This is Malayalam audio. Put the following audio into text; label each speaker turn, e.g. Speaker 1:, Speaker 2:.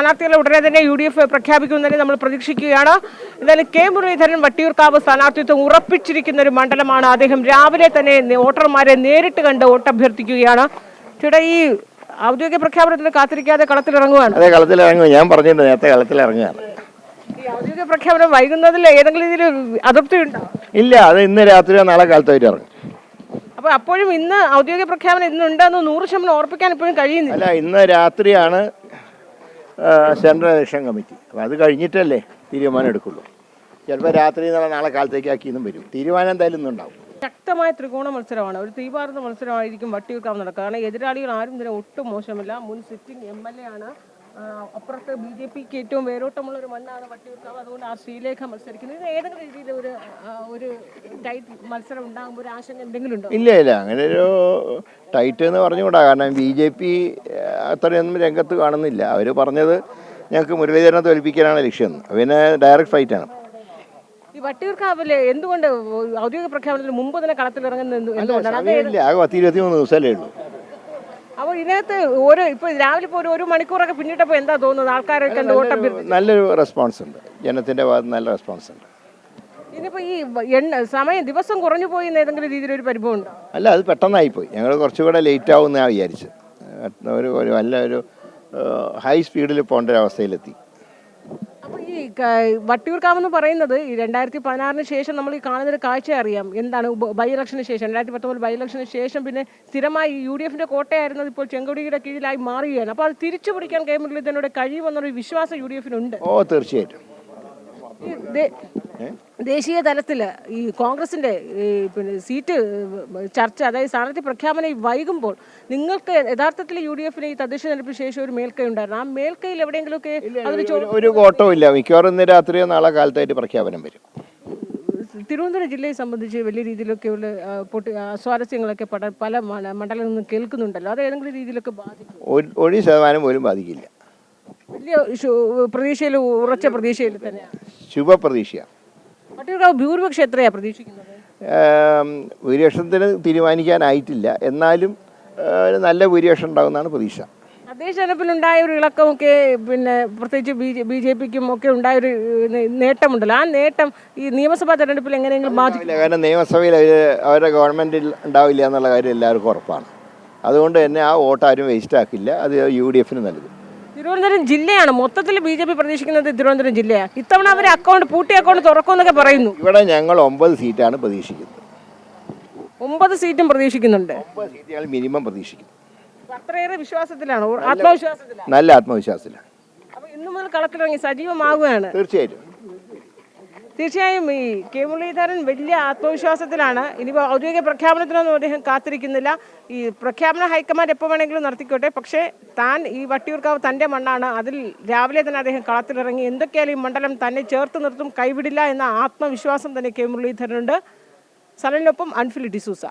Speaker 1: സ്ഥാനാർത്ഥികളെ ഉടനെ തന്നെ UDF പ്രഖ്യാപിക്കുമെന്ന് നമ്മൾ പ്രതീക്ഷിക്കുകയാണ്. എന്തായാലും കെ മുരളീധരൻ വട്ടിയൂർക്കാവ് സ്ഥാനാർത്ഥിത്വം ഉറപ്പിച്ചിരിക്കുന്ന ഒരു മണ്ഡലമാണ്. അദ്ദേഹം രാവിലെ തന്നെ വോട്ടർമാരെ നേരിട്ട് കണ്ട് വോട്ടഭ്യർത്ഥിക്കുകയാണ്. ചേട്ടാ, ഈ ഔദ്യോഗിക പ്രഖ്യാപനത്തിന് കാത്തിരിക്കാതെ കളത്തിലിറങ്ങുകയാണ്.
Speaker 2: അതെ, കളത്തിലിറങ്ങുക. ഞാൻ പറഞ്ഞിട്ടുണ്ട്, നേരത്തെ കളത്തിലിറങ്ങുകയാണ്.
Speaker 1: ഈ ഔദ്യോഗിക പ്രഖ്യാപനം വൈകുന്നതിൽ ഏതെങ്കിലും രീതിയിൽ അതൃപ്തി ഉണ്ടോ?
Speaker 2: ഇല്ല, അത് ഇന്ന് രാത്രിയോ നാളെ കാലത്തായിട്ട് ഇറങ്ങും.
Speaker 1: അപ്പോൾ അപ്പോഴും ഇന്ന് ഔദ്യോഗിക പ്രഖ്യാപനം ഇന്നുണ്ടെന്ന് 100% ഉറപ്പിക്കാൻ ഇപ്പോഴും കഴിയുന്നില്ല.
Speaker 2: അല്ല, ഇന്ന് രാത്രിയാണ് സെൻട്രൽ ഇലക്ഷൻ കമ്മിറ്റി. അപ്പോൾ അത് കഴിഞ്ഞിട്ടല്ലേ തീരുമാനം എടുക്കുള്ളൂ. ചിലപ്പോൾ രാത്രി നാളെ കാലത്തേക്ക് ആക്കിയെന്നും വരും. തീരുമാനം എന്തായാലും ഇന്നുണ്ടാവും.
Speaker 1: ശക്തമായ ത്രികോണ മത്സരമാണ്, ഒരു തീപാർന്ന മത്സരമായിരിക്കും വട്ടിയൂർക്കാവ് നടക്കുക. കാരണം എതിരാളികൾ ആരും തന്നെ ഒട്ടും മോശമില്ല. മുൻ സിറ്റിംഗ് MLA ആണ്. അപ്പുറത്ത് BJPക്ക് ഏറ്റവും വേരോട്ടമുള്ള ഒരു മണ്ണാണ് വട്ടിയൂർക്കാവ്. അതുകൊണ്ട് ആ ശ്രീലേഖ മത്സരിക്കുന്നത്. ഇത് ഏതെങ്കിലും രീതിയിൽ ഒരു ടൈറ്റ് മത്സരം ഉണ്ടാകുമ്പോൾ ഒരു ആശങ്ക എന്തെങ്കിലും ഉണ്ടോ?
Speaker 2: ഇല്ല, അങ്ങനെ ഒരു ടൈറ്റ് എന്ന് പറഞ്ഞുകൂടാ. കാരണം BJP അത്രയൊന്നും രംഗത്ത് കാണുന്നില്ല. അവർ പറഞ്ഞത് ഞങ്ങൾക്ക് മുരളീധരനെ തോൽപ്പിക്കാനാണ് ലക്ഷ്യം. പിന്നെ ഡയറക്റ്റ് ഫൈറ്റാണ്.
Speaker 1: ഈ വട്ടിയൂർക്കാവിലെ എന്തുകൊണ്ട് ഔദ്യോഗിക പ്രഖ്യാപനത്തിന് മുമ്പ് തന്നെ കളത്തിലിറങ്ങുന്നത് എന്തുകൊണ്ടാണ്?
Speaker 2: ആകെ 10-23 ദിവസമല്ലേ ഉള്ളൂ.
Speaker 1: അപ്പോൾ ഇതിനകത്ത് ഇപ്പോൾ രാവിലെ ഇപ്പോൾ ഒരു മണിക്കൂറൊക്കെ പിന്നിട്ടപ്പോൾ എന്താ തോന്നുന്നത്? ആൾക്കാരൊക്കെ
Speaker 2: നല്ലൊരു റെസ്പോൺസ് ഉണ്ട്, ജനത്തിൻ്റെ ഭാഗത്ത് നല്ല റെസ്പോൺസ് ഉണ്ട്.
Speaker 1: ഇതിപ്പോൾ ഈ സമയം ദിവസം കുറഞ്ഞു പോയി എന്ന് ഏതെങ്കിലും രീതിയിലൊരു പരിഭവം ഉണ്ടോ?
Speaker 2: അല്ല, അത് പെട്ടെന്നായിപ്പോയി. ഞങ്ങൾ കുറച്ചുകൂടെ ലേറ്റ് ആവുമെന്നാണ് വിചാരിച്ചത്. ഒരു നല്ലൊരു ഹൈ സ്പീഡിൽ പോകേണ്ട ഒരു അവസ്ഥയിലെത്തി.
Speaker 1: അപ്പോൾ ഈ വട്ടിയൂർക്കാവ് എന്ന് പറയുന്നത് ഈ 2016 ശേഷം നമ്മൾ ഈ കാണുന്നൊരു കാഴ്ച അറിയാം. എന്താണ് ബൈ ഇലക്ഷന് ശേഷം 2019 ബൈ ഇലക്ഷന് ശേഷം പിന്നെ സ്ഥിരമായി UDFന്റെ കോട്ടയായിരുന്നത് ഇപ്പോൾ ചെങ്കൊടിയുടെ കീഴിലായി മാറുകയാണ്. അപ്പോൾ അത് തിരിച്ചു പിടിക്കാൻ കെ മുരളീധരനോട് കഴിയുമെന്നൊരു വിശ്വാസം UDFനുണ്ട്.
Speaker 2: തീർച്ചയായിട്ടും.
Speaker 1: ദേശീയ തലത്തിൽ ഈ കോൺഗ്രസിന്റെ പിന്നെ സീറ്റ് ചർച്ച, അതായത് സ്ഥാനാർത്ഥി പ്രഖ്യാപനം വൈകുമ്പോൾ നിങ്ങൾക്ക് യഥാർത്ഥത്തിൽ UDFന് ഈ തദ്ദേശ തെരഞ്ഞെടുപ്പിന് ശേഷം ഒരു മേൽക്കൈ ഉണ്ടായിരുന്നു. ആ മേൽക്കൈയിൽ എവിടെയെങ്കിലുമൊക്കെ
Speaker 2: ഒരു കോട്ടവും ഇല്ല. മിക്കവാറും ഇന്ന് രാത്രിയോ നാളെ കാലത്തായിട്ട് പ്രഖ്യാപനം വരും.
Speaker 1: തിരുവനന്തപുരം ജില്ലയെ സംബന്ധിച്ച് വലിയ രീതിയിലൊക്കെയുള്ള സ്വാരസ്യങ്ങളൊക്കെ പല മണ്ഡലങ്ങളിൽ നിന്നും കേൾക്കുന്നുണ്ടല്ലോ. അത് ഏതെങ്കിലും രീതിയിലൊക്കെ ബാധിക്കും?
Speaker 2: 1% പോലും ബാധിക്കില്ല.
Speaker 1: വലിയ പ്രതീക്ഷയിൽ, ഉറച്ച പ്രതീക്ഷയിൽ തന്നെയാണ്.
Speaker 2: ശുഭപ്രതീക്ഷയാണ്.
Speaker 1: വട്ടിയൂർക്കാവ് ഭൂരിപക്ഷം എത്രയാണ് പ്രതീക്ഷിക്കുന്നത്?
Speaker 2: ഭൂരിപക്ഷത്തിന് തീരുമാനിക്കാനായിട്ടില്ല. എന്നാലും നല്ല ഭൂരിപക്ഷം ഉണ്ടാകുന്നതാണ് പ്രതീക്ഷ.
Speaker 1: തദ്ദേശ തെരഞ്ഞെടുപ്പിലുണ്ടായ ഒരു ഇളക്കമൊക്കെ പിന്നെ പ്രത്യേകിച്ച് BJPക്കും ഒക്കെ ഉണ്ടായൊരു നേട്ടമുണ്ടല്ലോ. ആ നേട്ടം ഈ നിയമസഭാ തെരഞ്ഞെടുപ്പിൽ എങ്ങനെയെങ്കിലും ബാധിക്കില്ല?
Speaker 2: കാരണം നിയമസഭയിൽ അവരുടെ ഗവൺമെൻറ്റിൽ ഉണ്ടാവില്ല എന്നുള്ള കാര്യം എല്ലാവർക്കും ഉറപ്പാണ്. അതുകൊണ്ട് തന്നെ ആ വോട്ട് ആരും വേസ്റ്റ് ആക്കില്ല. അത് UDFന് നൽകും.
Speaker 1: തിരുവനന്തപുരം ജില്ലയാണ് മൊത്തത്തിൽ BJP പ്രതീക്ഷിക്കുന്നത്. തിരുവനന്തപുരം ജില്ലയാണ് ഇത്തവണ അവർ പൂട്ടിയ അക്കൗണ്ട് തുറക്കുമെന്നൊക്കെ പറയുന്നു.
Speaker 2: ഇവിടെ ഞങ്ങൾ 9 സീറ്റാണ് പ്രതീക്ഷിക്കുന്നത്.
Speaker 1: 9 സീറ്റും പ്രതീക്ഷിക്കുന്നുണ്ട്.
Speaker 2: 9 സീറ്റുകൾ മിനിമം പ്രതീക്ഷിക്കുന്നു.
Speaker 1: അത്രയേറെ വിശ്വാസത്തിലാണ്, ആത്മവിശ്വാസത്തിലാണ്.
Speaker 2: നല്ല ആത്മവിശ്വാസത്തിലാണ്.
Speaker 1: അപ്പോൾ ഇന്നു മുതൽ കളത്തിലിറങ്ങി സജീവമാകുകയാണ്. തീർച്ചയായും ഈ കെ മുരളീധരൻ വലിയ ആത്മവിശ്വാസത്തിലാണ്. ഇനിയിപ്പോൾ ഔദ്യോഗിക പ്രഖ്യാപനത്തിനൊന്നും അദ്ദേഹം കാത്തിരിക്കുന്നില്ല. ഈ പ്രഖ്യാപനം ഹൈക്കമാൻഡ് എപ്പോൾ വേണമെങ്കിലും നടത്തിക്കോട്ടെ. പക്ഷേ താൻ ഈ വട്ടിയൂർക്കാവ് തൻ്റെ മണ്ണാണ്. അതിൽ രാവിലെ തന്നെ അദ്ദേഹം കളത്തിലിറങ്ങി എന്തൊക്കെയാലും ഈ മണ്ഡലം തന്നെ ചേർത്ത് നിർത്തും, കൈവിടില്ല എന്ന ആത്മവിശ്വാസം തന്നെ കെ മുരളീധരനുണ്ട്. സലലിനൊപ്പം അൻഫിലി ഡിസൂസ.